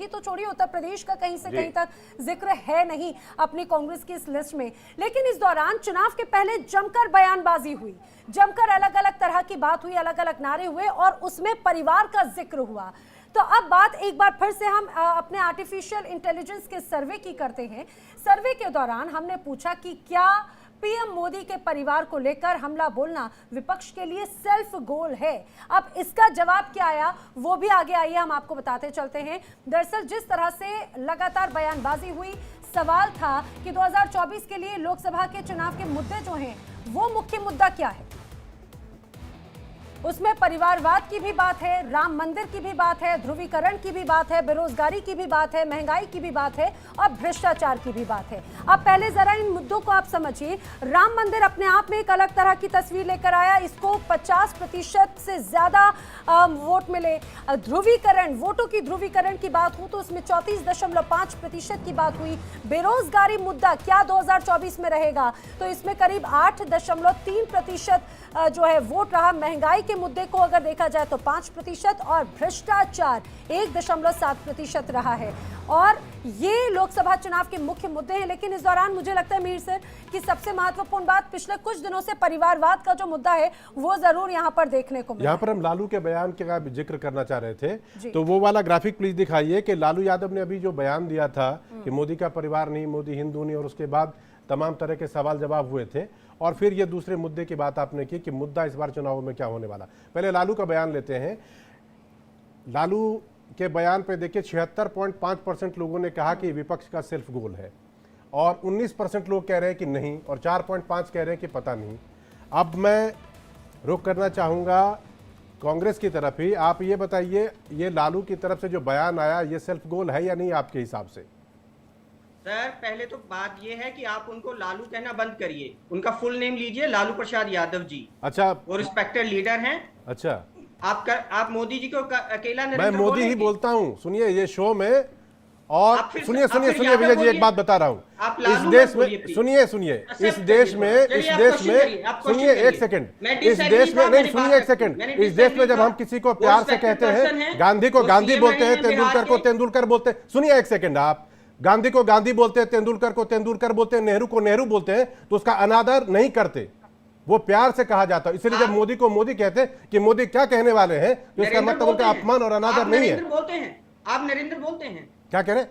की तो छोड़िए, उत्तर प्रदेश का कहीं से कहीं तक जिक्र है नहीं अपनी कांग्रेस की इस लिस्ट में। लेकिन इस दौरान चुनाव के पहले जमकर बयानबाजी हुई, जमकर अलग अलग तरह की बात हुई, अलग अलग नारे हुए और उसमें परिवार का जिक्र हुआ। तो अब बात एक बार फिर से हम अपने आर्टिफिशियल इंटेलिजेंस के सर्वे की करते हैं। सर्वे के दौरान हमने पूछा कि क्या पीएम मोदी के परिवार को लेकर हमला बोलना विपक्ष के लिए सेल्फ गोल है। अब इसका जवाब क्या आया वो भी आगे आइए हम आपको बताते चलते हैं। दरअसल जिस तरह से लगातार बयानबाजी हुई, सवाल था कि 2024 के लिए लोकसभा के चुनाव के मुद्दे जो हैं वो मुख्य मुद्दा क्या है। उसमें परिवारवाद की भी बात है, राम मंदिर की भी बात है, ध्रुवीकरण की भी बात है, बेरोजगारी की भी बात है, महंगाई की भी बात है और भ्रष्टाचार की भी बात है। अब पहले जरा इन मुद्दों को आप समझिए। राम मंदिर अपने आप में एक अलग तरह की तस्वीर लेकर आया, इसको 50% से ज्यादा वोट मिले। ध्रुवीकरण, वोटों की ध्रुवीकरण की बात हो तो उसमें 34.5% की बात हुई। बेरोजगारी मुद्दा क्या 2024 में रहेगा, तो इसमें करीब 8.3% जो है वोट रहा। महंगाई के मुद्दे को अगर देखा जाए तो 5% और भ्रष्टाचार 1.7% रहा है। और ये लोकसभा चुनाव के मुख्य मुद्दे हैं। लेकिन इस दौरान मुझे लगता है मीर सर कि सबसे महत्वपूर्ण बात पिछले कुछ दिनों से परिवारवाद का जो मुद्दा है वो जरूर यहाँ पर देखने को मिला। यहाँ पर हम लालू के बयान का जिक्र करना चाह रहे थे, तो वो वाला ग्राफिक प्लीज दिखाइए कि लालू यादव ने अभी जो बयान दिया था कि मोदी का परिवार नहीं, मोदी हिंदू नहीं, और उसके बाद तमाम तरह के सवाल जवाब हुए थे। और फिर ये दूसरे मुद्दे की बात आपने की कि मुद्दा इस बार चुनाव में क्या होने वाला। पहले लालू का बयान लेते हैं। लालू के बयान पे देखिए 76.5% लोगों ने कहा कि विपक्ष का सेल्फ गोल है और 19% लोग कह रहे हैं कि नहीं और 4.5 कह रहे हैं कि पता नहीं। अब मैं रुख करना चाहूँगा कांग्रेस की तरफ ही। आप ये बताइए, ये लालू की तरफ से जो बयान आया ये सेल्फ गोल है या नहीं आपके हिसाब से? सर पहले तो बात ये है कि आप उनको लालू कहना बंद करिए, उनका फुल नेम लीजिए, लालू प्रसाद यादव जी। अच्छा, वो रिस्पेक्टेड लीडर हैं। अच्छा, आप मोदी जी को अकेला मैं मोदी ही बोलता हूँ। सुनिए ये शो में, और सुनिए विजय जी, एक बात बता रहा हूँ। इस देश में सुनिए इस देश में सुनिए एक सेकंड, इस देश में नहीं, सुनिए एक सेकंड, इस देश में जब हम किसी को प्यार से कहते हैं, गांधी को गांधी बोलते हैं, तेंदुलकर को तेंदुलकर बोलते हैं। सुनिए एक सेकंड, आप गांधी को गांधी बोलते हैं, तेंदुलकर को तेंदुलकर बोलते हैं, नेहरू को नेहरू बोलते हैं, तो उसका अनादर नहीं करते, वो प्यार से कहा जाता है। इसलिए जब मोदी को मोदी कहते हैं कि मोदी क्या कहने वाले हैं, तो इसका मतलब उनका अपमान और अनादर नहीं है। आप नरेंद्र बोलते हैं। क्या कह रहे?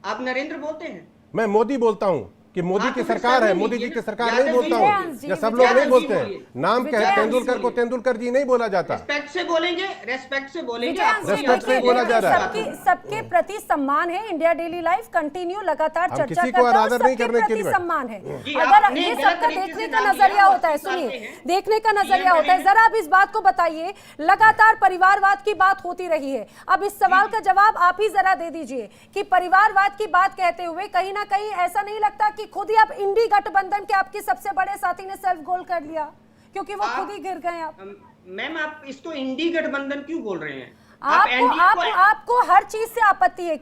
आप नरेंद्र बोलते हैं। मैं मोदी बोलता हूं कि मोदी की सरकार है, मोदी जी की सरकार नहीं बोलता हूं, या सब लोग नहीं बोलते हैं। नाम कहे तेंदुलकर को तेंदुलकर जी नहीं बोला जाता। रेस्पेक्ट से बोलेंगे, रेस्पेक्ट से बोलेंगे, रेस्पेक्ट से बोला जा रहा है। सबके प्रति सम्मान है। इंडिया डेली लाइफ कंटिन्यू लगातार चर्चा किसी को अनादर नहीं करने के लिए सम्मान है। अगर ये सबका देखने का नजरिया होता है, सुनिए, देखने का नजरिया होता है, जरा अब इस बात को बताइए। लगातार परिवारवाद की बात होती रही है, अब इस सवाल का जवाब आप ही जरा दे दीजिए कि परिवारवाद की बात कहते हुए कहीं ना कहीं ऐसा नहीं लगता कि खुद ही आप इंडी गठबंधन के आपके सबसे बड़े साथी ने सेल्फ गोल कर लिया, क्योंकि वो खुद ही गिर गए। आप मैम, आप इसको इंडी गठबंधन क्यों बोल रहे हैं? आपको हर चीज से आपत्ति है।